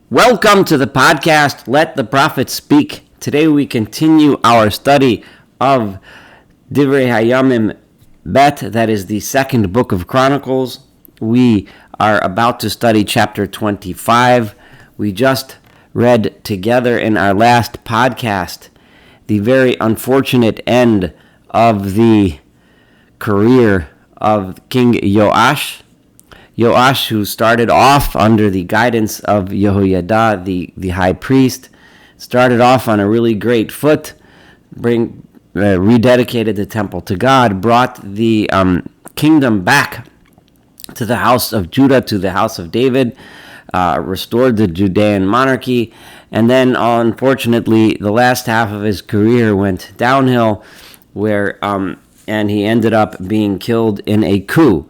Welcome to the podcast, Let the Prophet Speak. Today we continue our study of Divrei Hayamim Bet, that is the second book of Chronicles. We are about to study chapter 25. We just read together in our last podcast the very unfortunate end of the career of King Yoash. Yoash, who started off under the guidance of Yehoiada, the high priest, started off on a really great foot, rededicated the temple to God, brought the kingdom back to the house of Judah, to the house of David, restored the Judean monarchy, and then, unfortunately, the last half of his career went downhill, and he ended up being killed in a coup.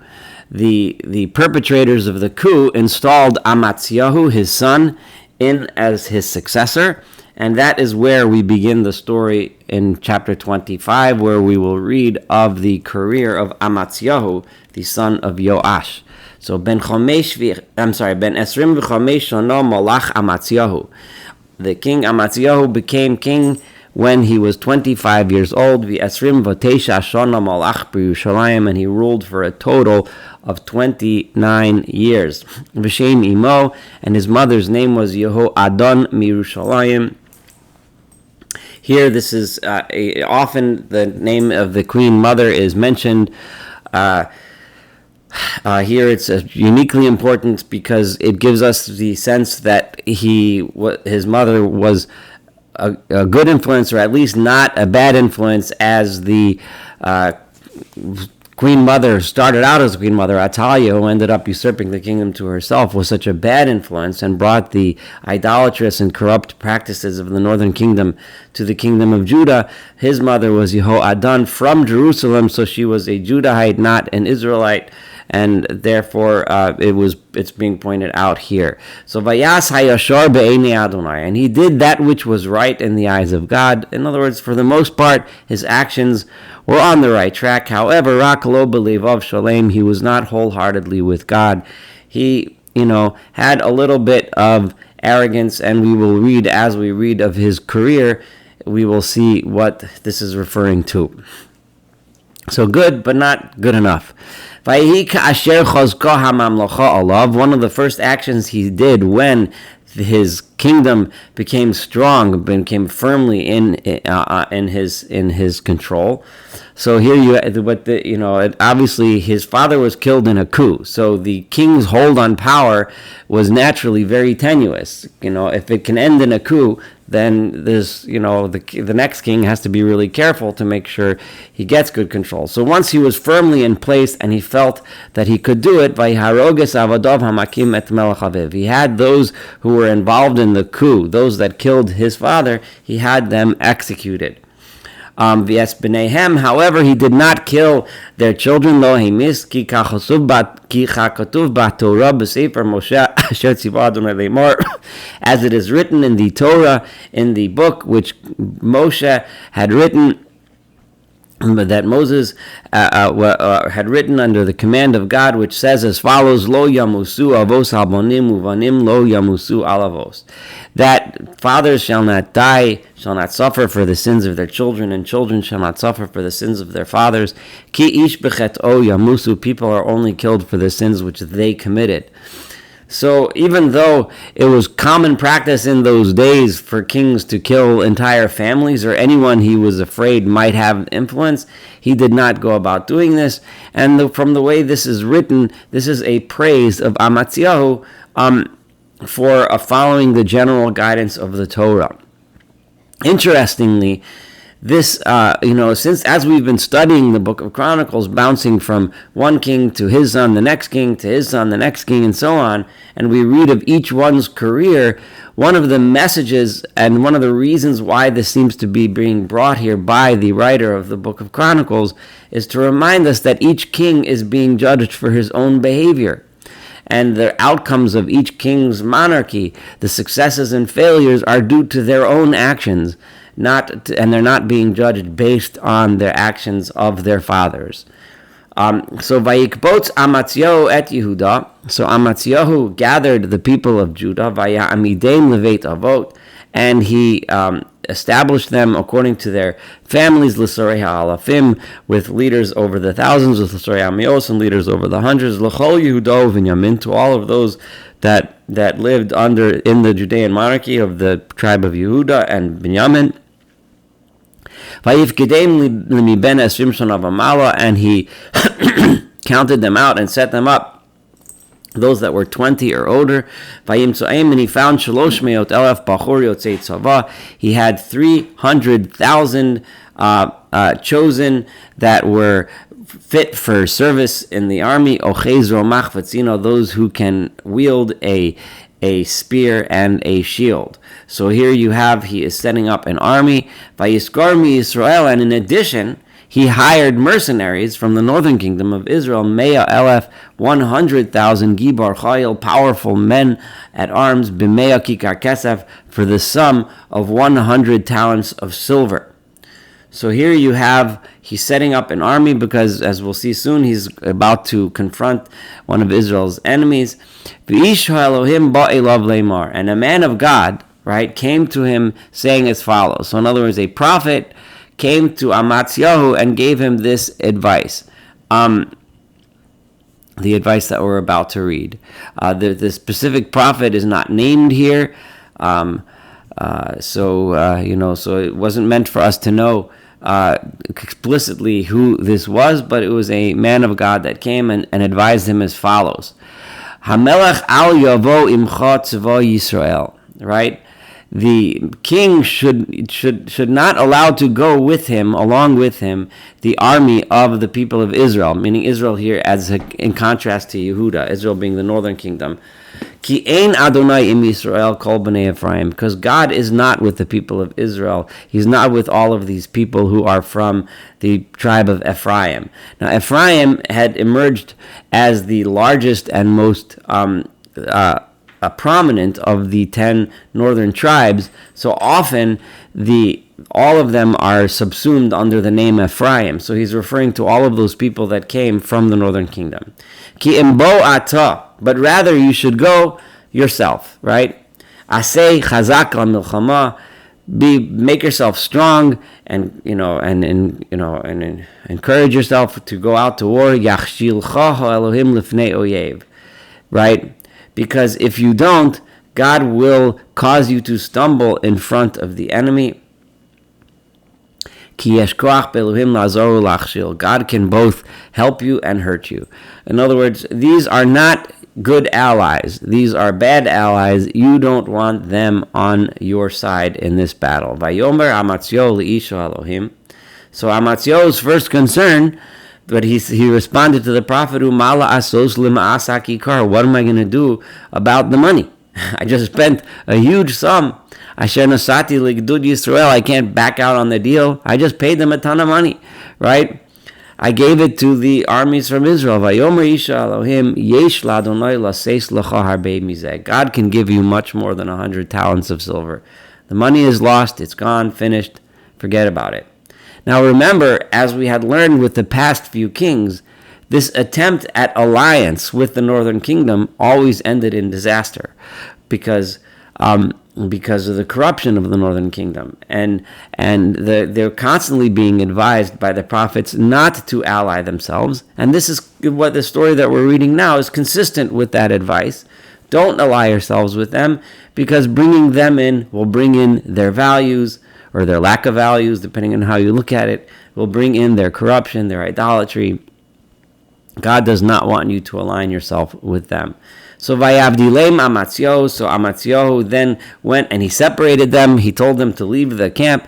The perpetrators of the coup installed Amatzyahu, his son, in as his successor, and that is where we begin the story in chapter 25, where we will read of the career of Amatzyahu, the son of Yoash. So ben Esrim v'chomesh shana malach Amatzyahu. The king Amatzyahu became king when he was 25 years old, v'esrim v'teisha shana malach b'Yerushalayim, and he ruled for a total of 29 years. V'shem imo, and his mother's name was Yehoadon miYerushalayim. Here, this is often the name of the queen mother is mentioned. Here, it's uniquely important because it gives us the sense that his mother was a good influence, or at least not a bad influence, as the queen mother started out as queen mother. Atalia, who ended up usurping the kingdom to herself, was such a bad influence and brought the idolatrous and corrupt practices of the northern kingdom to the kingdom of Judah. His mother was Yehoadon from Jerusalem, so she was a Judahite, not an Israelite, and therefore it's being pointed out here. So Vayas hayashar be'einei Adonai, and he did that which was right in the eyes of God. In other words, for the most part, his actions were on the right track. However, rak lo b'levav shalem, he was not wholeheartedly with God. He, had a little bit of arrogance, and we will read, as we read of his career, we will see what this is referring to. So good, but not good enough. One of the first actions he did when his kingdom became strong, became firmly in his control. So here obviously his father was killed in a coup. So the king's hold on power was naturally very tenuous. If it can end in a coup, then there's, the next king has to be really careful to make sure he gets good control. So once he was firmly in place and he felt that he could do it, he had those who were involved in the coup, those that killed his father, he had them executed. However, he did not kill their children, as it is written in the Torah, in the book which Moshe had written, that Moses had written under the command of God, which says as follows: Lo yamusu avos albonim uvanim lo yamusu alavos. That fathers shall not die, shall not suffer for the sins of their children, and children shall not suffer for the sins of their fathers. Ki ish bechet'o yamusu. People are only killed for the sins which they committed. So even though it was common practice in those days for kings to kill entire families or anyone he was afraid might have influence, he did not go about doing this. And from the way this is written, this is a praise of Amatzyahu for following the general guidance of the Torah. Interestingly, this, since as we've been studying the book of Chronicles, bouncing from one king to his son, the next king to his son, the next king, and so on, and we read of each one's career, one of the messages and one of the reasons why this seems to be being brought here by the writer of the book of Chronicles is to remind us that each king is being judged for his own behavior. And the outcomes of each king's monarchy, the successes and failures, are due to their own actions, and they're not being judged based on their actions of their fathers. So Vayikbotz Amatzyahu et Yehuda. So Amatzyahu gathered the people of Judah, Vaya Amidein Levet Avot, and he established them according to their families, L'sorei ha'alafim, with leaders over the thousands, with L'sorei ha'mios, and leaders over the hundreds, L'chol Yehuda v'Inyamin, to all of those that lived in the Judean monarchy of the tribe of Yehuda and Binyamin. Vayifkedem limiben esrim shana v'mala, and he counted them out and set them up, those that were 20 or older. And he found shalosh meot elef bachor yotzei tzava. He had 300,000 chosen that were fit for service in the army. Ochez romach v'tzino, those who can wield a spear and a shield. So here you have, he is setting up an army. Vayiskar mi Yisrael, and in addition, he hired mercenaries from the northern kingdom of Israel, Mea Elef, 100,000 Gibar Chayil, powerful men at arms, B'mea Kikar Kesef, for the sum of 100 talents of silver. So here you have, he's setting up an army because, as we'll see soon, he's about to confront one of Israel's enemies. V'ish ha'Elohim ba'elav leimar, and a man of God, right, came to him saying as follows. So in other words, a prophet came to Amatzyahu and gave him this advice, the advice that we're about to read. The specific prophet is not named here, so it wasn't meant for us to know explicitly who this was, but it was a man of God that came and advised him as follows. Hamelech al yavo imcha tzva Yisrael, right? The king should not allow to go with him, along with him, the army of the people of Israel, meaning Israel here as in contrast to Yehuda, Israel being the northern kingdom. Ki ein Adonai im Yisrael kol b'nei Ephraim, because God is not with the people of Israel. He's not with all of these people who are from the tribe of Ephraim. Now Ephraim had emerged as the largest and most prominent of the 10 northern tribes, so often all of them are subsumed under the name Ephraim. So he's referring to all of those people that came from the northern kingdom. Ki imbo ata, but rather you should go yourself, right? Asay chazak la milchama, make yourself strong, and encourage yourself to go out to war. Yachshilcha Elohim lifnei oyev, right? Because if you don't, God will cause you to stumble in front of the enemy. God can both help you and hurt you. In other words, these are not good allies. These are bad allies. You don't want them on your side in this battle. Vayomer Amatzyahu li'isho Elohim. So Amatzyahu's first concern, but he responded to the prophet, Umala asos lima'asak ikar. What am I going to do about the money? I just spent a huge sum. Asher nosati ligdud Yisrael. I can't back out on the deal. I just paid them a ton of money, right? I gave it to the armies from Israel. Vayomer isha Elohim yesh la'Adonai laseis lecha harbei mizeh. God can give you much more than 100 talents of silver. The money is lost. It's gone. Finished. Forget about it. Now remember, as we had learned with the past few kings, this attempt at alliance with the northern kingdom always ended in disaster because of the corruption of the northern kingdom. And they're constantly being advised by the prophets not to ally themselves. And this is what the story that we're reading now is consistent with that advice. Don't ally yourselves with them, because bringing them in will bring in their values, or their lack of values, depending on how you look at it, will bring in their corruption, their idolatry. God does not want you to align yourself with them. So Vayavdileim Amatzyahu. So Amatzyahu then went and he separated them. He told them to leave the camp.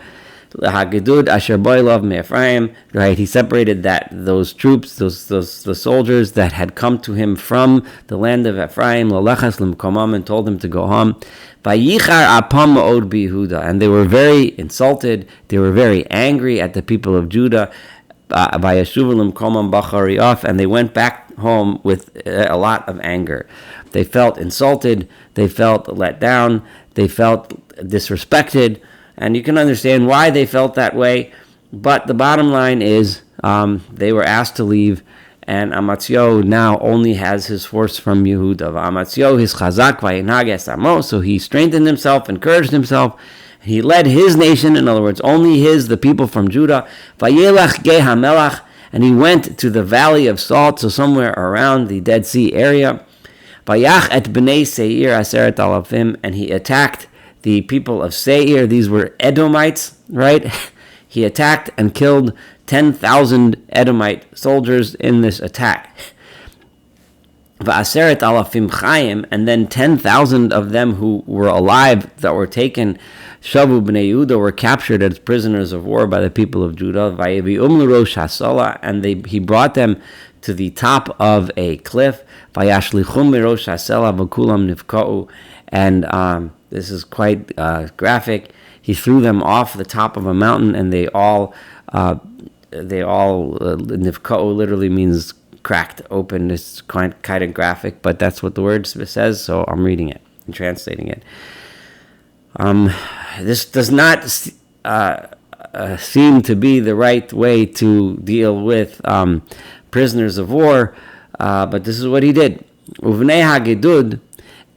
Hagedud Asher Boilov Me'Ephraim. Right, he separated those troops, the soldiers that had come to him from the land of Ephraim, Lalechas Limkomam, and told them to go home. Vayichar apam ma'od b'Yehuda, and they were very insulted. They were very angry at the people of Judah. Vayashuv Limkomam b'chariyaf, and they went back home with a lot of anger. They felt insulted. They felt let down. They felt disrespected. And you can understand why they felt that way. But the bottom line is they were asked to leave, and Amatzyahu now only has his force from Yehuda. Amatzyahu his chazak vayinhag es amo, so he strengthened himself, encouraged himself. He led his nation, in other words, only the people from Judah. Vayelach ge hamelach, and he went to the valley of salt, so somewhere around the Dead Sea area. Vayach et bnei Seir aseret alafim, and he attacked the people of Seir. These were Edomites, right? He attacked and killed 10,000 Edomite soldiers in this attack. Va'aseret alafim chayim, and then 10,000 of them who were alive that were taken, shavu bnei Yehuda, were captured as prisoners of war by the people of Judah. Vayevi'um l'rosh hasola, and he brought them to the top of a cliff. Vayashlichum mirosh hasela v'kulam nifka'u, and this is quite graphic. He threw them off the top of a mountain, and they all nifka'u literally means cracked open. It's kind of graphic, but that's what the word says, so I'm reading it and translating it. This does not seem to be the right way to deal with prisoners of war, but this is what he did. Uvnei hagedud,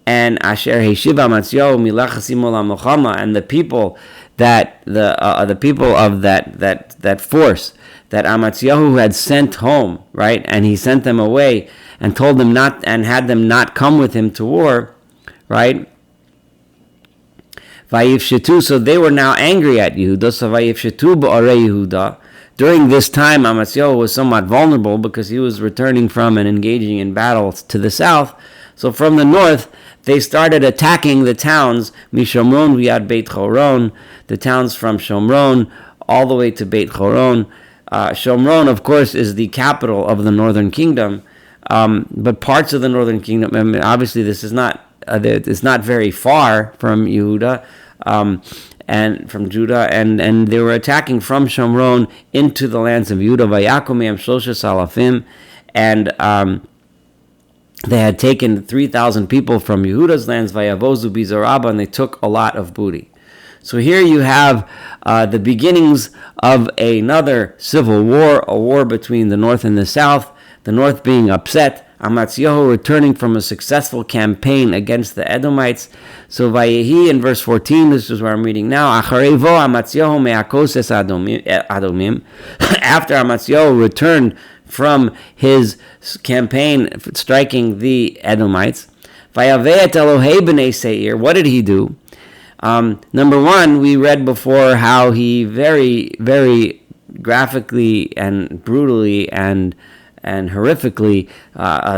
and asher heshiv Amatzyahu milachasim olam milchama, and the people that the people of that force that Amatzyahu had sent home, right, and he sent them away and told them not, and had them not come with him to war, right. Vayifshetu, so they were now angry at Yehuda. So vayifshetu ba'arei Yehuda. During this time, Amatzyahu was somewhat vulnerable because he was returning from and engaging in battles to the south. So from the north, they started attacking the towns, Mishomron v'yad Beit Choron, the towns from Shomron all the way to Beit Choron. Shomron, of course, is the capital of the northern kingdom, but parts of the northern kingdom, I mean, obviously this is not, it's not very far from Yehuda, and from Judah, and they were attacking from Shomron into the lands of Judah. Vayakum Shloshas Alafim, and they had taken 3,000 people from Yehuda's lands, Vayavozu Bizaraba, and they took a lot of booty. So here you have the beginnings of another civil war, a war between the north and the south, the north being upset, Amatzyahu returning from a successful campaign against the Edomites. So Vayehi in verse 14, this is where I'm reading now, Acharevo Amatzyahu me'akos es Adomim, after Amatzyahu returned from his campaign striking the Edomites, Vayaveh et Elohei b'nei Seir, what did he do? Number one, we read before how he very, very graphically and brutally and horrifically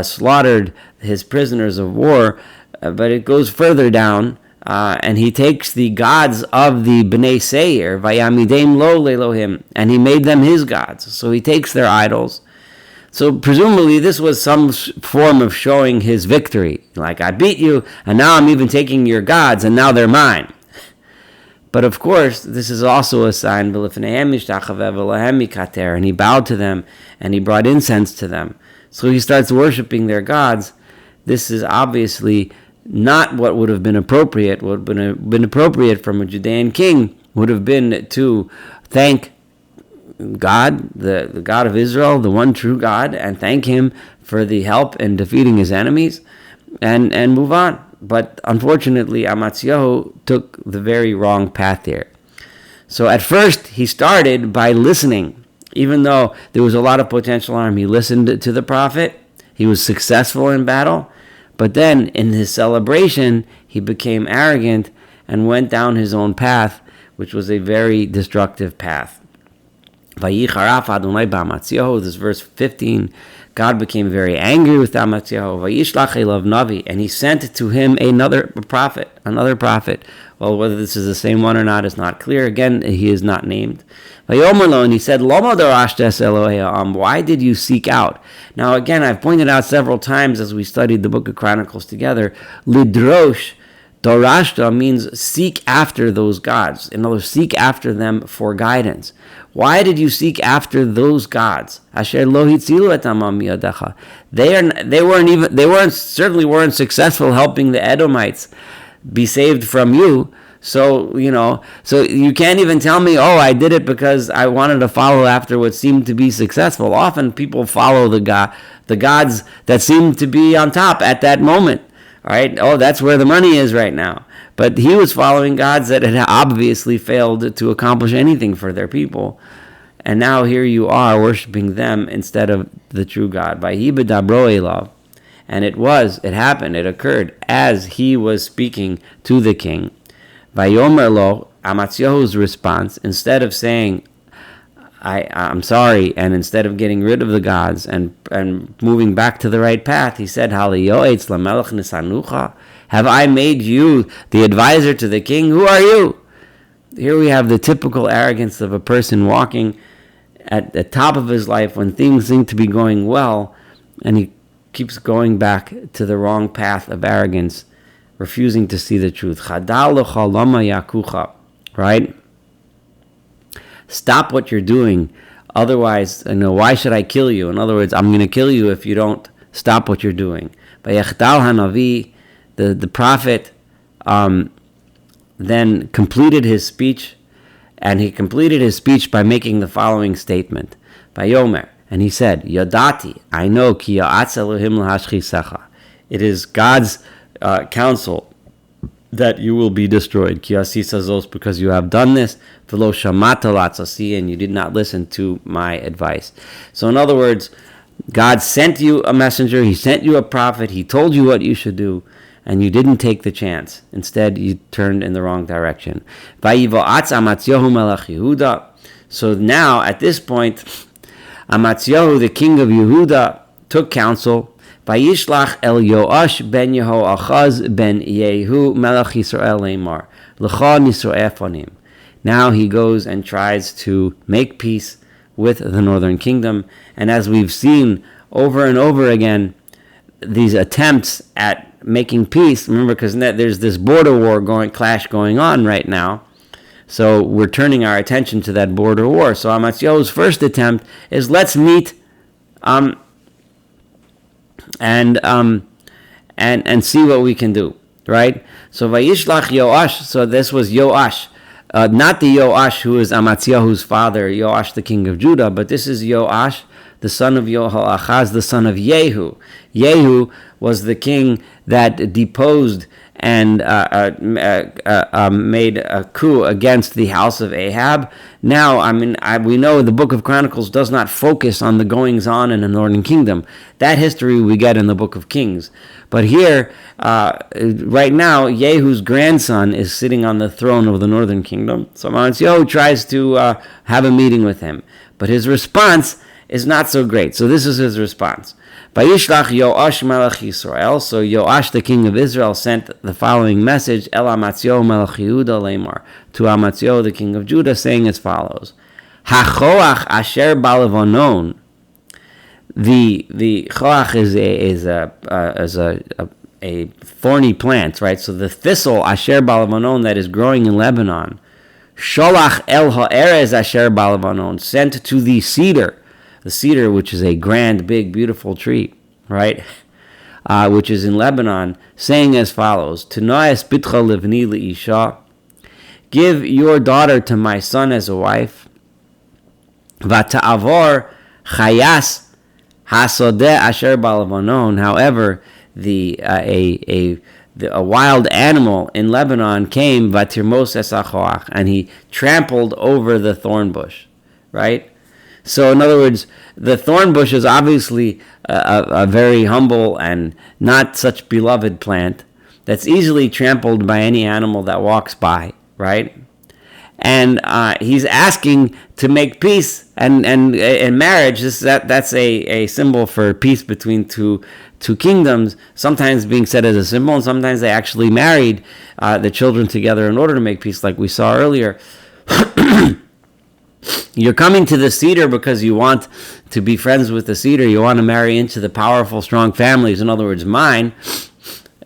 slaughtered his prisoners of war, but it goes further down, and he takes the gods of the Bnei Seir, Vayamidem lo lelohim, and he made them his gods. So he takes their idols. So presumably this was some form of showing his victory. Like, I beat you, and now I'm even taking your gods, and now they're mine. But of course, this is also a sign, and he bowed to them, and he brought incense to them. So he starts worshiping their gods. This is obviously not what would have been appropriate. What would have been appropriate from a Judean king would have been to thank God, the God of Israel, the one true God, and thank him for the help in defeating his enemies, and move on. But unfortunately, Amatzyahu took the very wrong path here. So at first, he started by listening. Even though there was a lot of potential harm, he listened to the prophet. He was successful in battle. But then, in his celebration, he became arrogant and went down his own path, which was a very destructive path. Vayicharaf Adonai b'Amatzyahu, this verse 15, God became very angry with Amatzyahu. Vayishlach elav navi, and he sent to him another prophet. Well, whether this is the same one or not is not clear. Again, he is not named. Vayomer lo, and he said, Lama darashtes Elohei ha'am, why did you seek out? Now again, I've pointed out several times as we studied the book of Chronicles together, lidrosh, Dorashta means seek after those gods. In other words, seek after them for guidance. Why did you seek after those gods? Asher lo hitzilu et amam miyadecha. They certainly weren't successful helping the Edomites be saved from you. So, so you can't even tell me, oh, I did it because I wanted to follow after what seemed to be successful. Often people follow the gods that seem to be on top at that moment. All right? Oh, that's where the money is right now. But he was following gods that had obviously failed to accomplish anything for their people. And now here you are worshiping them instead of the true God. And it happened, it occurred as he was speaking to the king. Vayomer lo, Amatzyahu's response, instead of saying, I'm sorry, and instead of getting rid of the gods and moving back to the right path, he said, have I made you the advisor to the king? Who are you? Here we have the typical arrogance of a person walking at the top of his life when things seem to be going well, and he keeps going back to the wrong path of arrogance, refusing to see the truth. Right? Stop what you're doing. Otherwise, why should I kill you? In other words, I'm going to kill you if you don't stop what you're doing. The prophet then completed his speech, and he completed his speech by making the following statement. Vayomer, and he said, Yadati, I know, ki ya'atz Elohim l'hashchisecha. It is God's counsel that you will be destroyed. Ki asisa zos, because you have done this, v'lo shamata latzasi, and you did not listen to my advice. So in other words, God sent you a messenger, he sent you a prophet, he told you what you should do, and you didn't take the chance. Instead, you turned in the wrong direction. Vayivo'atz Amatzyahu melech Yehuda. So now, at this point, Amatzyahu, the king of Yehuda, took counsel. Vayishlach el Yoash ben Yehoachaz ben Yehu melech Yisrael leimar l'cha nisro'efonim. Now he goes and tries to make peace with the northern kingdom. And as we've seen over and over again, these attempts at making peace, remember, because there's this border war clash going on right now. So we're turning our attention to that border war. So Amatzyahu's first attempt is, let's meet and see what we can do, right? So Vayishlach Yoash, so this was Yoash, not the Yoash who is Amatzyahu's father, Yoash the king of Judah, but this is Yoash, the son of Yehoachaz, the son of Yehu. Yehu was the king that deposed and made a coup against the house of Ahab. Now, we know the book of Chronicles does not focus on the goings-on in the northern kingdom. That history we get in the book of Kings. But here, right now, Yehu's grandson is sitting on the throne of the northern kingdom. So Amatzyahu tries to have a meeting with him. But his response is not so great. So this is his response. Vayishlach Yoash melech Yisrael. So Yoash, the king of Israel, sent the following message: El Amatzyahu melech Yehuda leimar, to Amatzyahu, the king of Judah, saying as follows: Hachoach asher balavonon. The choach is a thorny plant, right? So the thistle asher balavonon that is growing in Lebanon. Sholach el ha'erez asher balavonon, sent to the cedar. The cedar, which is a grand, big, beautiful tree, right? Which is in Lebanon, saying as follows: Tanoas bitcha livni leisha, give your daughter to my son as a wife. Vata'avor chayas hasodeh asher balavanon. However, a wild animal in Lebanon came, vatirmos esachoach, and he trampled over the thorn bush, right? So in other words, the thorn bush is obviously a very humble and not such beloved plant that's easily trampled by any animal that walks by, right? And he's asking to make peace, and in marriage, that's a symbol for peace between two kingdoms, sometimes being said as a symbol, and sometimes they actually married the children together in order to make peace, like we saw earlier. You're coming to the cedar because you want to be friends with the cedar. You want to marry into the powerful, strong families. In other words, mine.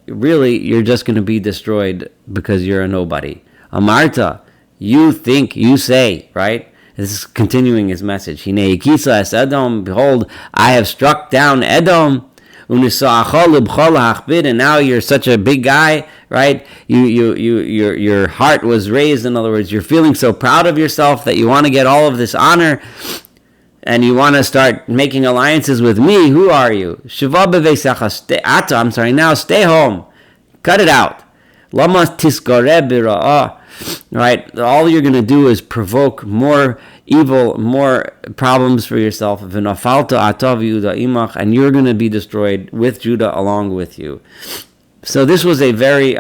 Really, you're just going to be destroyed because you're a nobody. Amarta, you think, you say, right? This is continuing his message. Hine Yikisa es Edom. Behold, I have struck down Edom. And now you're such a big guy, right? Your heart was raised. In other words, you're feeling so proud of yourself that you want to get all of this honor, and you want to start making alliances with me. Who are you? I'm sorry. Now stay home. Cut it out. Right? All you're going to do is provoke more evil, more problems for yourself. And you're going to be destroyed with Judah along with you. So this was a very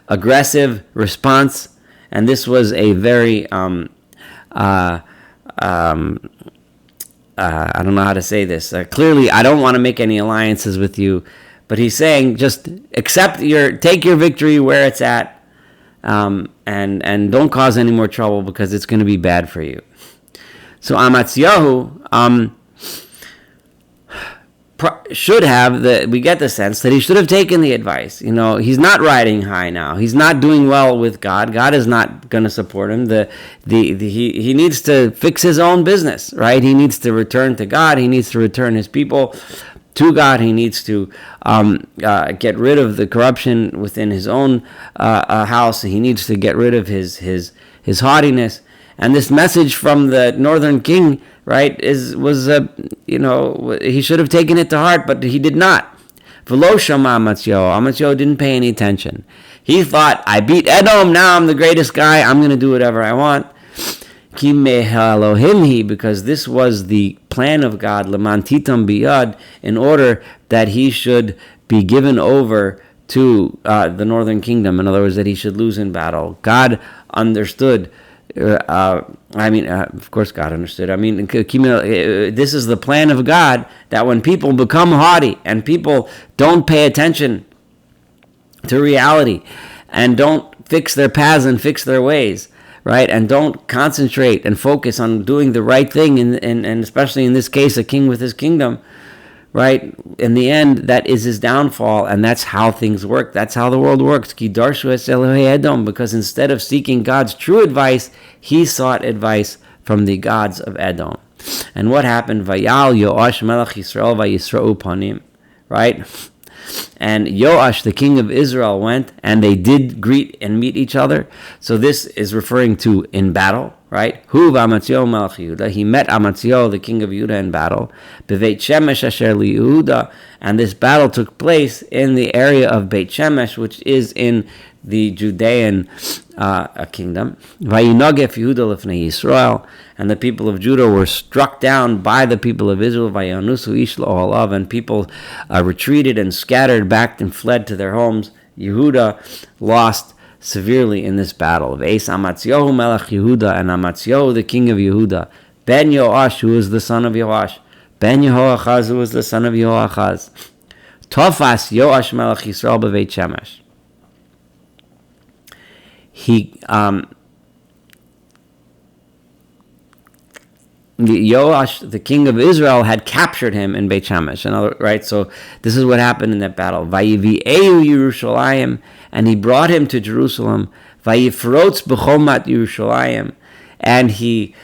aggressive response, and this was a very I don't know how to say this. Clearly, I don't want to make any alliances with you, but he's saying just take your victory where it's at, and don't cause any more trouble because it's going to be bad for you. So Amatzyahu we get the sense that he should have taken the advice. He's not riding high now. He's not doing well with God. God is not going to support him. He needs to fix his own business, right? He needs to return to God. He needs to return his people to God. He needs to get rid of the corruption within his own house. He needs to get rid of his haughtiness. And this message from the northern king, right, he should have taken it to heart, but he did not. Amatzyahu didn't pay any attention. He thought, I beat Edom, now I'm the greatest guy, I'm going to do whatever I want. Because this was the plan of God, in order that he should be given over to the northern kingdom. In other words, that he should lose in battle. God understood. Of course God understood. This is the plan of God, that when people become haughty and people don't pay attention to reality and don't fix their paths and fix their ways, right, and don't concentrate and focus on doing the right thing, and especially in this case, a king with his kingdom, right, in the end, that is his downfall, and that's how things work. That's how the world works. Because instead of seeking God's true advice, he sought advice from the gods of Edom. And what happened? Vayal Yoash melech Yisrael vayisra'u panim, right? And Yoash, the king of Israel, went, and they did greet and meet each other. So this is referring to in battle, right? Hu v'Amatzyahu melech Yehuda. He met Amatzyahu, the king of Judah, in battle. Beveit Shemesh asher liYehuda. And this battle took place in the area of Beit Shemesh, which is in the Judean kingdom. Vayinagef Yehuda lifnei Yisrael. And the people of Judah were struck down by the people of Israel. Vayanusu ish lo, and people retreated and scattered back and fled to their homes. Yehuda lost severely in this battle. Ve'es Amatzyahu melech Yehuda, and Amatzyahu, the king of Yehuda, ben Yoash, who was the son of Yoash, ben Yehoachaz, who was the son of Yehoachaz, Tofas Yoash melech Yisrael beveit Shemesh. Yoash, the king of Israel, had captured him in Beit Shemesh. Right? So this is what happened in that battle. Vayivi'eu Yerushalayim, and he brought him to Jerusalem. Vayifrotz b'chomat Yerushalayim, and he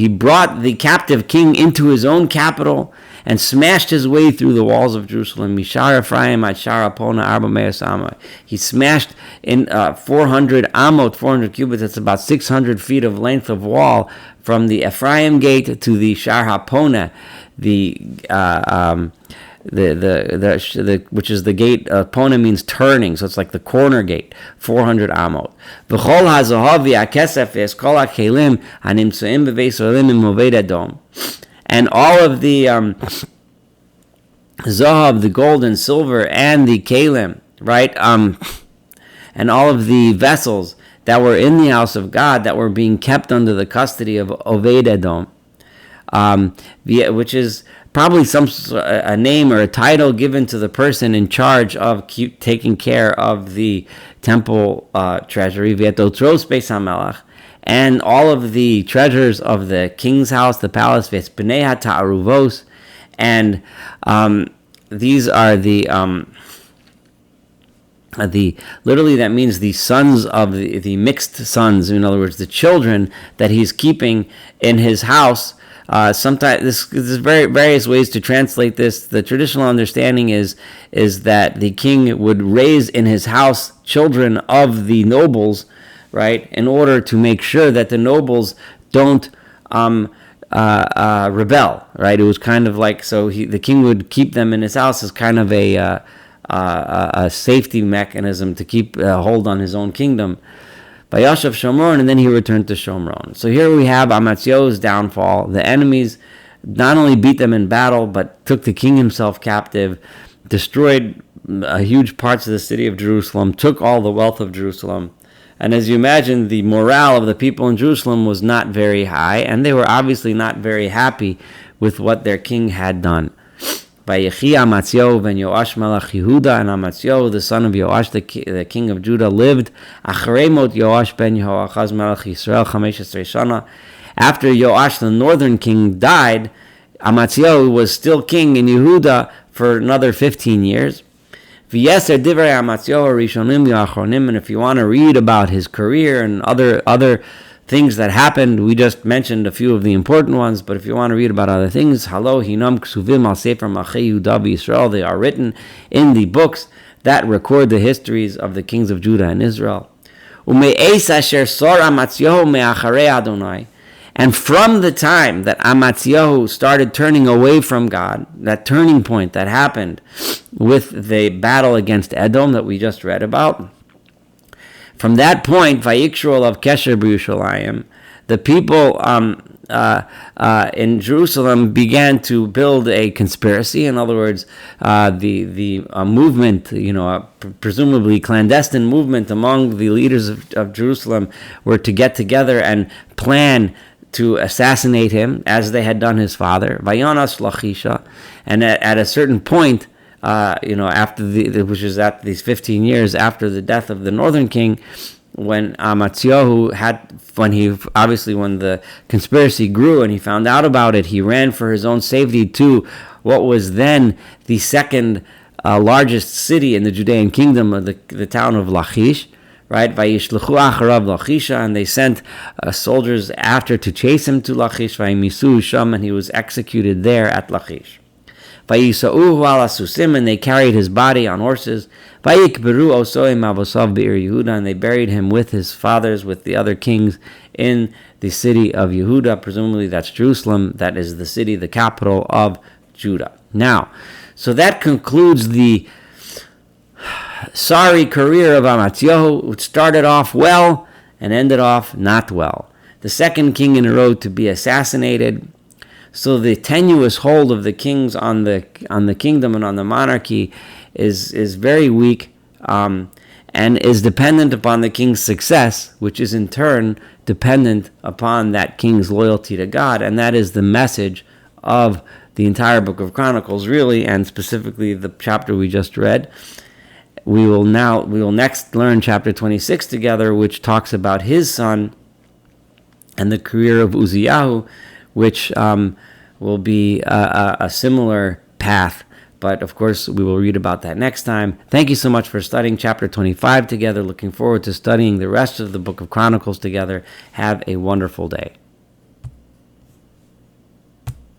brought the captive king into his own capital and smashed his way through the walls of Jerusalem. Mishar Ephraim ad Shar Apona Arba Me'as Ama. He smashed in 400 amot, 400 cubits. That's about 600 feet of length of wall from the Ephraim gate to the Shar Hapona, which is the gate. Pona means turning, so it's like the corner gate. 400 amot. V'chol hazahav v'akesef v'eskol hakelim hanimtzuim b'veis olim imoved Edom. And all of the zahav, the gold and silver, and the kalim, right, and all of the vessels that were in the house of God that were being kept under the custody of Oved Edom, which is probably a name or a title given to the person in charge of taking care of the temple treasury, V'etotros Beis HaMelech, and all of the treasures of the king's house, the palace, V'espnei HaTa'aruvos, and these are the literally that means the sons of the mixed sons, in other words, the children that he's keeping in his house, Sometimes there's various ways to translate this. The traditional understanding is that the king would raise in his house children of the nobles, right, in order to make sure that the nobles don't rebel, right? It was kind of like, the king would keep them in his house as kind of a safety mechanism to keep a hold on his own kingdom. Vayashav Shomron, and then he returned to Shomron. So here we have Amatzyahu's downfall. The enemies not only beat them in battle, but took the king himself captive, destroyed huge parts of the city of Jerusalem, took all the wealth of Jerusalem. And as you imagine, the morale of the people in Jerusalem was not very high, and they were obviously not very happy with what their king had done. Vayechi Amatzyahu ben Yoash melech Yehuda, and Amatzyahu, the son of Yoash, the king of Judah, lived acharei mot Yoash ben Yehoachaz melech Yisrael 15 shana. After Yoash, the northern king, died, Amatzyahu was still king in Yehuda for another 15 years. V'yeser divrei Amatzyahu rishonim v'achronim, and if you want to read about his career and other things that happened, we just mentioned a few of the important ones, but if you want to read about other things, halo hinam ksuvim al sefer malchei Yehuda v'Yisrael, they are written in the books that record the histories of the kings of Judah and Israel. Ume'es asher sor Amatzyahu me'acharei Adonai, and from the time that Amatzyahu started turning away from God, that turning point that happened with the battle against Edom that we just read about, from that point, Vayikshru of Kesher B'Yushalayim, the people in Jerusalem began to build a conspiracy. In other words, the movement, presumably clandestine movement among the leaders of Jerusalem, were to get together and plan to assassinate him, as they had done his father. Vayonas Lachisha, and at a certain point, after which is at these 15 years after the death of the northern king, when Amatzyahu when the conspiracy grew and he found out about it, he ran for his own safety to what was then the second largest city in the Judean kingdom, of the town of Lachish. Right, Vayishlechu acharav Lachisha, and they sent soldiers after to chase him to Lachish. Vayimisu sham, and he was executed there at Lachish. Vayisauhu ala susim, and they carried his body on horses. Vayikberu osoim avosav be'ir Yehuda, and they buried him with his fathers, with the other kings, in the city of Yehuda. Presumably that's Jerusalem. That is the city, the capital of Judah. Now, so that concludes the sorry career of Amatzyahu, which started off well and ended off not well. The second king in a row to be assassinated. So the tenuous hold of the kings on the kingdom and on the monarchy is very weak, and is dependent upon the king's success, which is in turn dependent upon that king's loyalty to God, and that is the message of the entire book of Chronicles, really, and specifically the chapter we just read. We will next learn chapter 26 together, which talks about his son and the career of Uzziyahu, which will be a similar path. But of course, we will read about that next time. Thank you so much for studying chapter 25 together. Looking forward to studying the rest of the book of Chronicles together. Have a wonderful day.